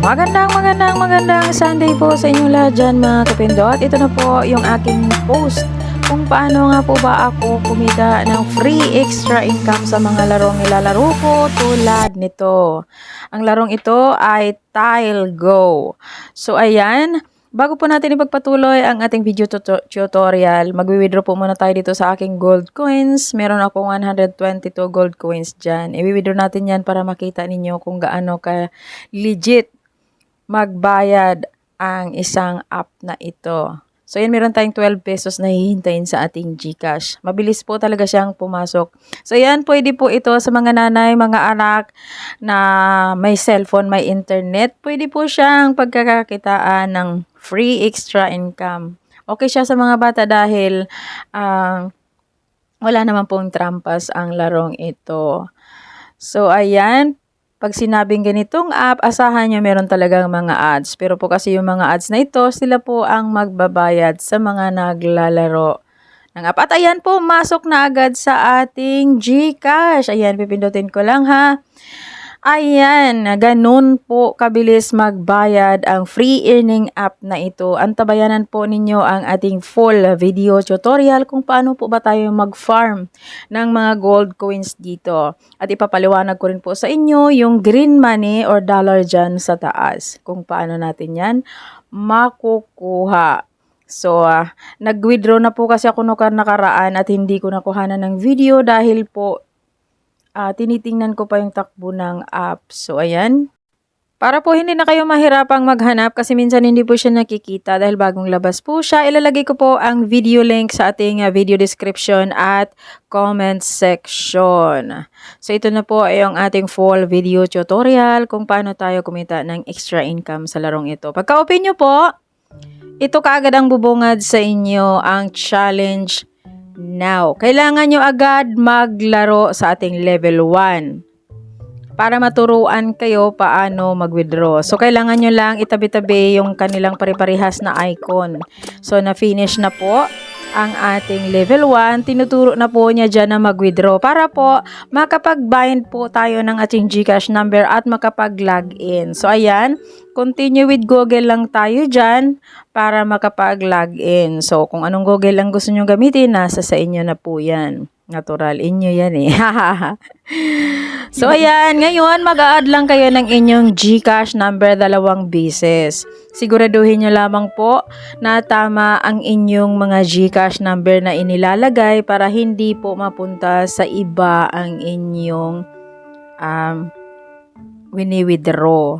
Magandang Sunday po sa inyo lahat dyan mga kapindot. Ito na po yung aking post kung paano nga po ba ako kumita ng free extra income sa mga larong nilalaro ko tulad nito. Ang larong ito ay Tile Go. So ayan, bago po natin ipagpatuloy ang ating video tutorial, magwi-withdraw po muna tayo dito sa aking gold coins. Meron akong 122 gold coins dyan. I-withdraw natin yan para makita ninyo kung gaano ka legit magbayad ang isang app na ito. So, yan, meron tayong 12 pesos na hihintayin sa ating GCash. Mabilis po talaga siyang pumasok. So, yan, pwede po ito sa mga nanay, mga anak na may cellphone, may internet. Pwede po siyang pagkakakitaan ng free extra income. Okay siya sa mga bata dahil wala naman pong trampas ang larong ito. So, ayan. Pag sinabing ganitong app, asahan nyo meron talagang mga ads. Pero po kasi yung mga ads na ito, sila po ang magbabayad sa mga naglalaro ng app. At ayan po, masok na agad sa ating GCash. Ayan, pipindutin ko lang ha. Ayan, ganun po kabilis magbayad ang free earning app na ito. Antabayanan po ninyo ang ating full video tutorial kung paano po ba tayo mag-farm ng mga gold coins dito. At ipapaliwanag ko rin po sa inyo yung green money or dollar dyan sa taas. Kung paano natin yan makukuha. So, nag-withdraw na po kasi ako nakaraan at hindi ko nakuhanan ng video dahil po tinitingnan ko pa yung takbo ng app. So, ayan. Para po hindi na kayo mahirapang maghanap kasi minsan hindi po siya nakikita dahil bagong labas po siya. Ilalagay ko po ang video link sa ating video description at comment section. So, ito na po ay yung ating full video tutorial kung paano tayo kumita ng extra income sa larong ito. Pagka-open nyo po, ito kaagad ang bubungad sa inyo ang challenge now. Kailangan nyo agad maglaro sa ating level 1 para maturuan kayo paano mag-withdraw. So, kailangan nyo lang itabi-tabi yung kanilang pare-parehas na icon. So, na-finish na po ang ating level 1. Tinuturo na po niya dyan na mag-withdraw para po makapag-bind po tayo ng ating GCash number at makapag-login. So, ayan. Continue with Google lang tayo dyan para makapag-login. So, kung anong Google lang gusto nyo gamitin, nasa sa inyo na po yan. Natural, inyo yan eh. So, ayan. Ngayon, mag-a-add lang kayo ng inyong GCash number 2 beses. Siguraduhin nyo lamang po na tama ang inyong mga GCash number na inilalagay para hindi po mapunta sa iba ang inyong wini-withdraw.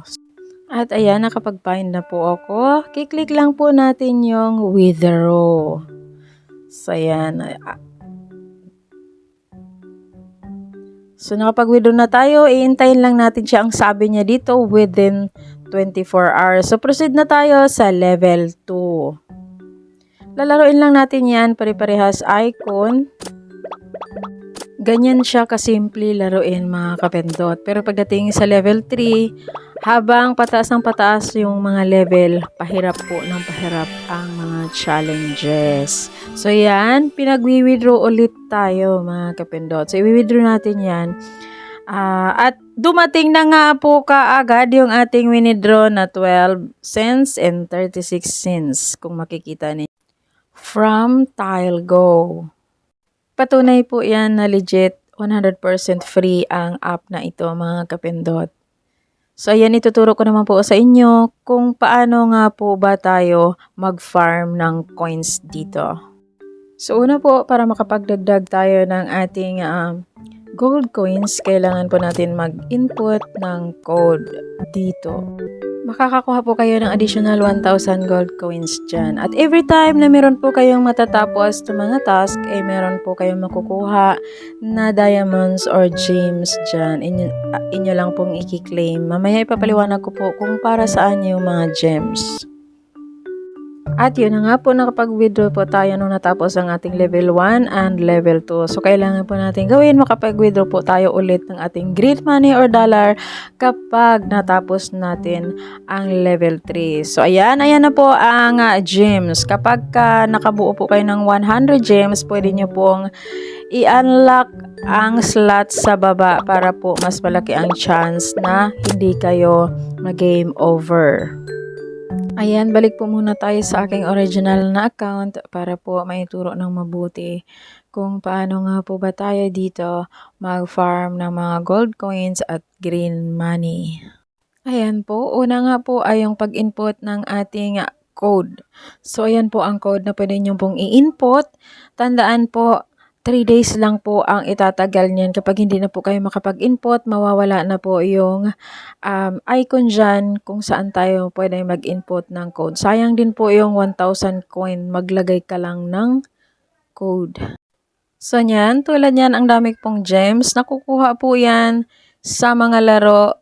At ayan, nakapag-bind na po ako. Kiklik lang po natin yung withdraw. So, ayan. So, nakapag-withdraw na tayo. Iintayin lang natin siya. Ang sabi niya dito, within 24 hours. So, proceed na tayo sa level 2. Lalaroin lang natin yan. Pare-parehas icon. Ganyan siya kasimple laruin mga kapindot. Pero pagdating sa level 3, habang pataas ng pataas yung mga level, pahirap po ng pahirap ang mga challenges. So yan, pinag-withdraw ulit tayo mga kapindot. So i-withdraw natin yan. At dumating na nga po kaagad yung ating withdraw na 12 cents and 36 cents kung makikita niyo. From Tile Go. Patunay po yan na legit 100% free ang app na ito mga kapindot. So ayan, ituturo ko naman po sa inyo kung paano nga po ba tayo mag-farm ng coins dito. So una po, para makapagdagdag tayo ng ating gold coins, kailangan po natin mag-input ng code dito. Makakakuha po kayo ng additional 1,000 gold coins dyan. At every time na meron po kayong matatapos na mga task, meron po kayong makukuha na diamonds or gems dyan. Inyo lang pong i-claim. Mamaya ipapaliwanag ko po kung para saan yung mga gems. At yun na nga po, nakapag-withdraw po tayo nung natapos ang ating level 1 and level 2. So, kailangan po natin gawin, makapag-withdraw po tayo ulit ng ating green money or dollar kapag natapos natin ang level 3. So, ayan na po ang gems. Kapag nakabuo po kayo ng 100 gems, pwede nyo pong i-unlock ang slot sa baba para po mas malaki ang chance na hindi kayo mag-game over. Ayan, balik po muna tayo sa aking original na account para po maituro ng mabuti kung paano nga po ba tayo dito mag-farm ng mga gold coins at green money. Ayan po, una nga po ay yung pag-input ng ating code. So, ayan po ang code na pwede nyo pong i-input. Tandaan po, 3 days lang po ang itatagal niyan. Kapag hindi na po kayo makapag-input, mawawala na po yung icon dyan kung saan tayo pwede mag-input ng code. Sayang din po yung 1,000 coin. Maglagay ka lang ng code. So, yan. Tulad yan, ang dami pong gems. Nakukuha po yan sa mga laro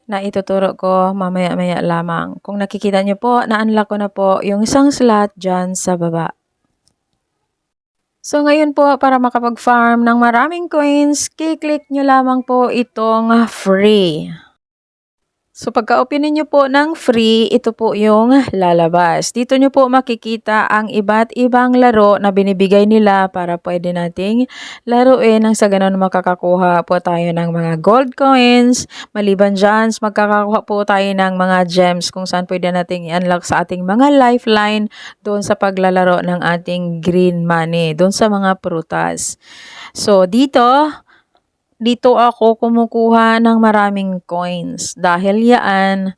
na ituturo ko mamaya-maya lamang. Kung nakikita nyo po, na-unlock ko na po yung isang slot dyan sa baba. So, ngayon po, para makapag-farm ng maraming coins, kiklik nyo lamang po itong free. So, pagka-openin nyo po ng free, ito po yung lalabas. Dito nyo po makikita ang iba't ibang laro na binibigay nila para pwede nating laruin nang sa ganun makakakuha po tayo ng mga gold coins. Maliban dyan, magkakakuha po tayo ng mga gems kung saan pwede nating i-unlock sa ating mga lifeline doon sa paglalaro ng ating green money, doon sa mga prutas. So, dito ako kumukuha ng maraming coins dahil yan,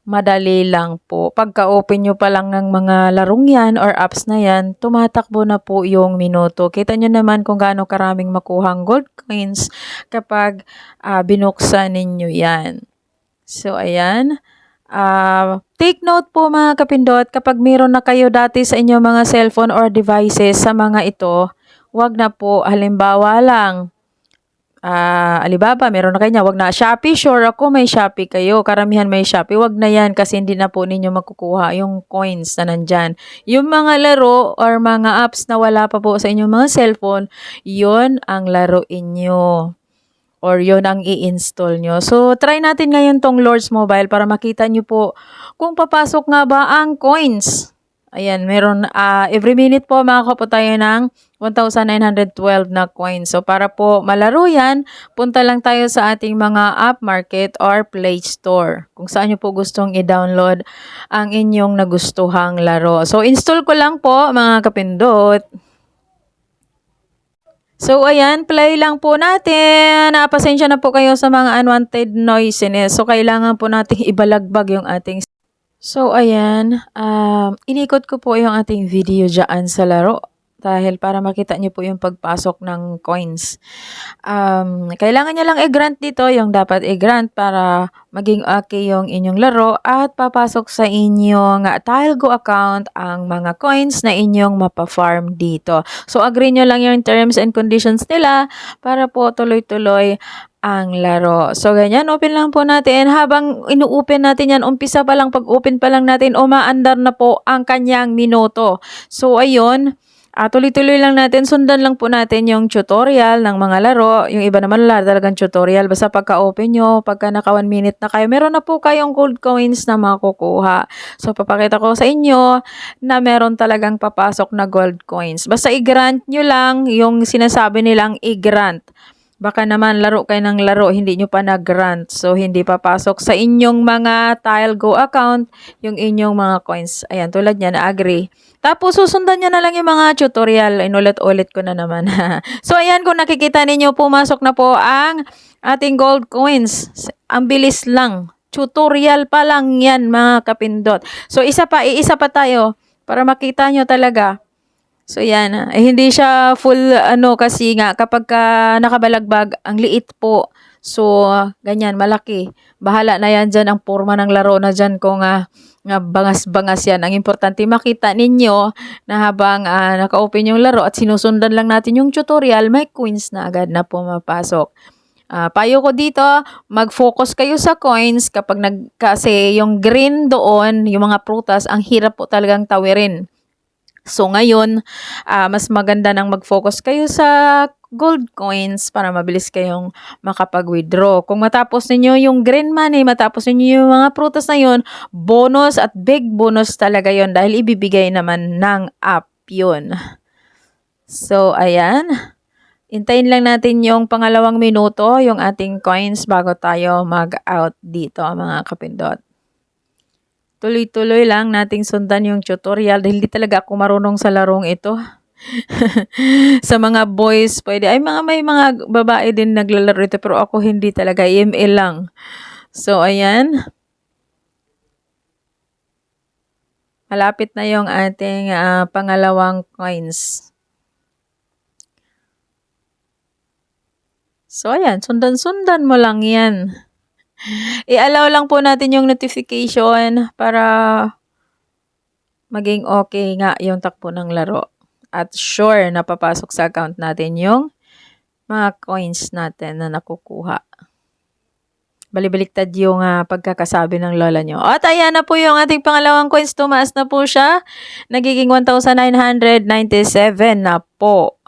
madali lang po. Pagka-open nyo pa lang ng mga larong yan or apps na yan, tumatakbo na po yung minuto. Kita nyo naman kung gaano karaming makuhang gold coins kapag binuksan ninyo yan. So, ayan. Take note po mga kapindot, kapag meron na kayo dati sa inyong mga cellphone or devices sa mga ito, wag na po, halimbawa lang, Alibaba, meron na kayo niya. Wag na Shopee, sure ako may Shopee kayo. Karamihan may Shopee. Wag na yan kasi hindi na po ninyo makukuha yung coins na nandyan. Yung mga laro or mga apps na wala pa po sa inyong mga cellphone, yun ang laruin nyo. Or yun ang i-install nyo. So, try natin ngayon tong Lords Mobile para makita nyo po kung papasok nga ba ang coins. Ayan, meron, every minute po makakuha po tayo ng 1,912 na coins. So, para po malaro yan, punta lang tayo sa ating mga app market or Play Store. Kung saan nyo po gustong i-download ang inyong nagustuhang laro. So, install ko lang po mga kapindot. So, ayan, play lang po natin. Pasensya na po kayo sa mga unwanted noisiness. So, kailangan po nating ibalagbag yung ating. So, ayan, inikot ko po yung ating video dyan sa laro dahil para makita nyo po yung pagpasok ng coins. Kailangan nyo lang i-grant dito yung dapat i-grant para maging okay yung inyong laro at papasok sa inyong TileGo account ang mga coins na inyong mapafarm dito. So, agree nyo lang yung terms and conditions nila para po tuloy-tuloy ang laro. So, ganyan, open lang po natin. Habang inu-open natin yan, umpisa pa lang, pag-open pa lang natin, umaandar na po ang kanyang minuto. So, ayun, tuloy-tuloy lang natin, sundan lang po natin yung tutorial ng mga laro. Yung iba naman wala talagang tutorial. Basta pagka-open nyo, pagka naka 1 minute na kayo, meron na po kayong gold coins na makukuha. So, papakita ko sa inyo na meron talagang papasok na gold coins. Basta i-grant nyo lang yung sinasabi nilang i-grant. Baka naman laro kayo ng laro, hindi nyo pa nag-grant. So, hindi papasok sa inyong mga TileGo account yung inyong mga coins. Ayan, tulad niya, na-agree. Tapos, susundan nyo na lang yung mga tutorial. Inulit-ulit ko na naman. So, ayan, kung nakikita ninyo, pumasok na po ang ating gold coins. Ang bilis lang. Tutorial pa lang yan, mga kapindot. So, iisa pa tayo para makita nyo talaga. So, yan. Hindi siya full, kasi nga, kapag nakabalagbag, ang liit po. So, ganyan, malaki. Bahala na yan dyan, ang forma ng laro na dyan kung nga bangas-bangas yan. Ang importante, makita ninyo na habang naka-open yung laro at sinusundan lang natin yung tutorial, may coins na agad na pumapasok. Payo ko dito, mag-focus kayo sa coins kasi yung green doon, yung mga prutas, ang hirap po talagang tawirin. So, ngayon, mas maganda nang mag-focus kayo sa gold coins para mabilis kayong makapag-withdraw. Kung matapos ninyo yung green money, matapos ninyo yung mga prutas na yun, bonus at big bonus talaga yon dahil ibibigay naman ng app yun. So, ayan. Hintayin lang natin yung pangalawang minuto, yung ating coins bago tayo mag-out dito mga kapindot. Tuloy-tuloy lang nating sundan yung tutorial dahil hindi talaga ako marunong sa larong ito. Sa mga boys, pwede. Ay, may mga babae din naglalaro ito pero ako hindi talaga. EML lang. So, ayan. Malapit na yung ating pangalawang coins. So, ayan. Sundan-sundan mo lang yan. I-allow lang po natin yung notification para maging okay nga yung takbo ng laro. At sure, napapasok sa account natin yung mga coins natin na nakukuha. Balibaliktad yung pagkakasabi ng lola nyo. At ayan na po yung ating pangalawang coins. Tumaas na po siya. Nagiging 1,997 na po.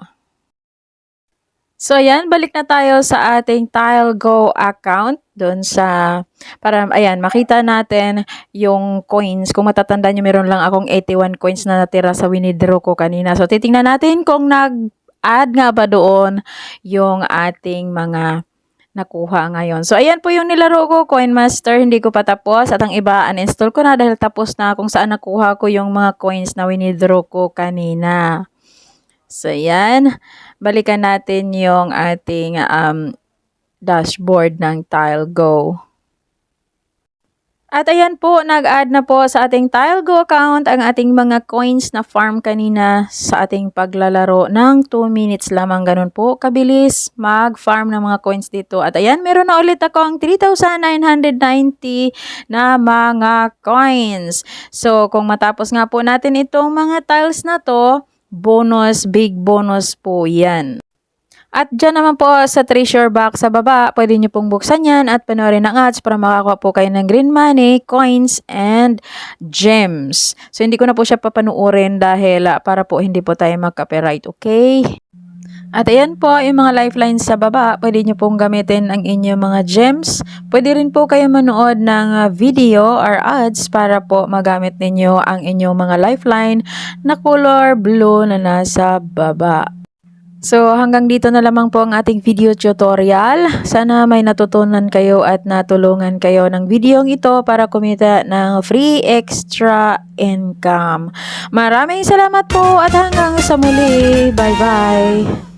So, ayan. Balik na tayo sa ating TileGo account. Doon sa, para, ayan, makita natin yung coins. Kung matatanda nyo, meron lang akong 81 coins na natira sa winidraw ko kanina. So, titingnan natin kung nag-add nga ba doon yung ating mga nakuha ngayon. So, ayan po yung nilaro ko, Coinmaster. Hindi ko pa tapos. At ang iba, uninstall ko na dahil tapos na kung saan nakuha ko yung mga coins na winidraw ko kanina. So, ayan. Balikan natin yung ating dashboard ng TileGo. At ayan po, nag-add na po sa ating TileGo account ang ating mga coins na farm kanina sa ating paglalaro ng 2 minutes lamang. Ganun po, kabilis mag-farm ng mga coins dito. At ayan, meron na ulit akong 3,990 na mga coins. So, kung matapos nga po natin itong mga tiles na to, bonus, big bonus po yan. At dyan naman po sa treasure box sa baba, pwede nyo pong buksan yan at panoorin ang ads para makakuha po kayo ng green money, coins, and gems. So, hindi ko na po siya papanuorin dahil para po hindi po tayo mag-copyright, okay? At ayan po, yung mga lifelines sa baba, pwede nyo pong gamitin ang inyong mga gems. Pwede rin po kayo manood ng video or ads para po magamit ninyo ang inyong mga lifeline na color blue na nasa baba. So, hanggang dito na lamang po ang ating video tutorial. Sana may natutunan kayo at natulungan kayo ng video ito para kumita ng free extra income. Maraming salamat po at hanggang sa muli. Bye-bye!